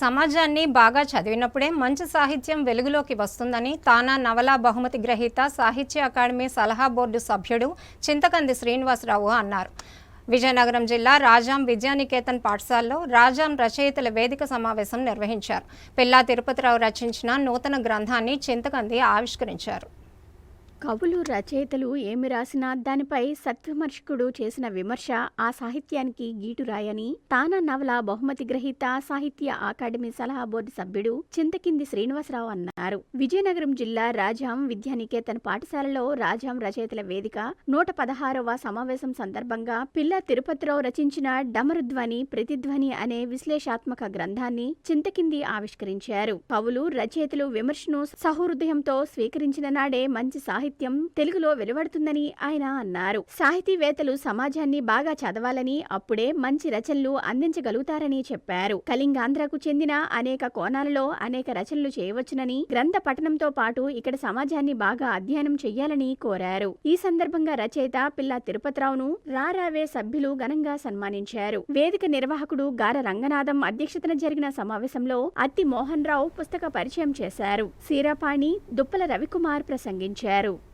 సమాజాన్ని బాగా చదివినప్పుడే మంచి సాహిత్యం వెలుగులోకి వస్తుందని తానా నవలా బహుమతి గ్రహీత సాహిత్య అకాడమీ సలహా బోర్డు సభ్యుడు చింతకంది శ్రీనివాసరావు అన్నారు. విజయనగరం జిల్లా రాజాం విద్యానికేతన్ పాఠశాలలో రాజాం రచయితల వేదిక సమావేశం నిర్వహించారు. పిల్లా తిరుపతిరావు రచించిన నూతన గ్రంథాన్ని చింతకంది ఆవిష్కరించారు. కవులు రచయితలు ఏమి రాసినా దానిపై సత్విమర్శకుడు చేసిన విమర్శ ఆ సాహిత్యానికి గీటురాయని తానా నవల బహుమతి గ్రహీత సాహిత్య అకాడమీ సలహా బోర్డు సభ్యుడు చింతకింది శ్రీనివాసరావు అన్నారు. విజయనగరం జిల్లా రాజాం విద్యానికేతన్ పాఠశాలలో రాజాం రచయితల వేదిక 116వ సమావేశం సందర్భంగా పిల్లా తిరుపతిరావు రచించిన డమరుధ్వని ప్రతిధ్వని అనే విశ్లేషాత్మక గ్రంథాన్ని చింతకింది ఆవిష్కరించారు. కవులు రచయితలు విమర్శను సహృదయంతో స్వీకరించిన నాడే మంచి సాహిత్యం తెలుగులో వెలువడుతుందని ఆయన అన్నారు. సాహితీవేత్తలు సమాజాన్ని బాగా చదవాలని, అప్పుడే మంచి రచనలు అందించగలుగుతారని చెప్పారు. కళింగాంధ్రకు చెందిన అనేక కోణాలలో అనేక రచనలు చేయవచ్చునని, గ్రంథ పఠనంతో పాటు ఇక్కడ సమాజాన్ని బాగా అధ్యయనం చెయ్యాలని కోరారు. ఈ సందర్భంగా రచయిత పిల్లా తిరుపతిరావును రారావే సభ్యులు ఘనంగా సన్మానించారు. వేదిక నిర్వాహకుడు గార రంగనాథం అధ్యక్షతన జరిగిన సమావేశంలో అత్తి మోహన్ రావు పుస్తక పరిచయం చేశారు. సీరాపాణి, దుప్పల రవికుమార్ ప్రసంగించారు.